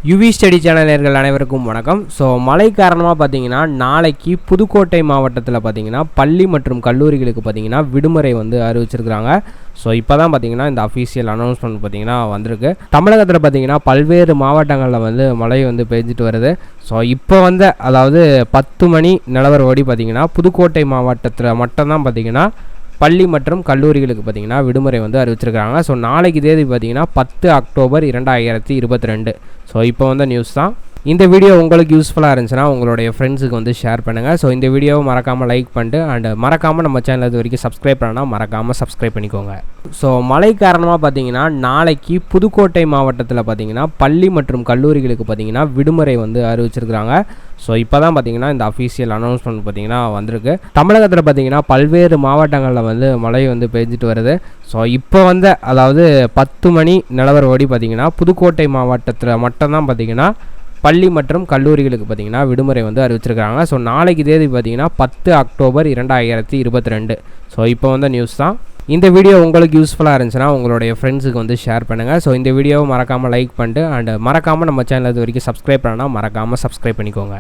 UV study channel நேயர்கள் அனைவருக்கும் வணக்கம். ஸோ மழை காரணமாக பார்த்தீங்கன்னா நாளைக்கு புதுக்கோட்டை மாவட்டத்தில் பார்த்தீங்கன்னா பள்ளி மற்றும் கல்லூரிகளுக்கு பார்த்தீங்கன்னா விடுமுறை வந்து அறிவிச்சிருக்கிறாங்க. ஸோ இப்போ தான் பார்த்தீங்கன்னா இந்த அஃபீஷியல் அனௌன்ஸ்மெண்ட் பார்த்தீங்கன்னா வந்திருக்கு. தமிழகத்தில் பார்த்தீங்கன்னா பல்வேறு மாவட்டங்களில் வந்து மழை வந்து பெஞ்சிட்டு வருது. ஸோ இப்போ அதாவது 10 மணி நிலவரப்படி பார்த்தீங்கன்னா புதுக்கோட்டை மாவட்டத்தில் மட்டும்தான் பார்த்தீங்கன்னா பள்ளி மற்றும் கல்லூரிகளுக்கு பார்த்தீங்கன்னா விடுமுறை வந்து அறிவிச்சிருக்காங்க. ஸோ நாளைக்கு தேதி பார்த்தீங்கன்னா 10 அக்டோபர் 2022. ஸோ இப்போ நியூஸ் தான். இந்த வீடியோ உங்களுக்கு யூஸ்ஃபுல்லாக இருந்துச்சுன்னா உங்களுடைய ஃப்ரெண்ட்ஸுக்கு வந்து ஷேர் பண்ணுங்கள். ஸோ இந்த வீடியோவை மறக்காமல் லைக் பண்ணிட்டு அண்ட் மறக்காமல் நம்ம சேனல் இது வரைக்கும் சப்ஸ்கிரைப் பண்ணால் மறக்காமல் சப்ஸ்கிரைப் பண்ணிக்கோங்க. ஸோ மழை காரணமாக பார்த்தீங்கன்னா நாளைக்கு புதுக்கோட்டை மாவட்டத்தில் பார்த்தீங்கன்னா பள்ளி மற்றும் கல்லூரிகளுக்கு பார்த்தீங்கன்னா விடுமுறை வந்து அறிவிச்சிருக்கிறாங்க. ஸோ இப்போ தான் பார்த்தீங்கன்னா இந்த அஃபீஷியல் அனௌன்ஸ்மெண்ட் பார்த்தீங்கன்னா வந்திருக்கு. தமிழகத்தில் பார்த்தீங்கன்னா பல்வேறு மாவட்டங்களில் வந்து மழை வந்து பெஞ்சிட்டு வருது. ஸோ இப்போ அதாவது 10 மணி நிலவரப்படி பார்த்தீங்கன்னா புதுக்கோட்டை மாவட்டத்தில் மட்டும்தான் பார்த்தீங்கன்னா பள்ளி மற்றும் கல்லூரிகளுக்கு பார்த்தீங்கன்னா விடுமுறை வந்து அறிவிச்சிருக்காங்க. ஸோ நாளைக்கு தேதி பார்த்தீங்கன்னா 10 அக்டோபர் 2022. ஸோ இப்போ நியூஸ் தான். இந்த வீடியோ உங்களுக்கு யூஸ்ஃபுல்லாக இருந்துச்சுன்னா உங்களுடைய ஃப்ரெண்ட்ஸுக்கு வந்து ஷேர் பண்ணுங்கள். ஸோ இந்த வீடியோவை மறக்காமல் லைக் பண்ணிட்டு அண்ட் மறக்காமல் நம்ம சேனல் இது வரைக்கும் சப்ஸ்கிரைப் பண்ணால் மறக்காமல் சப்ஸ்கிரைப் பண்ணிக்கோங்க.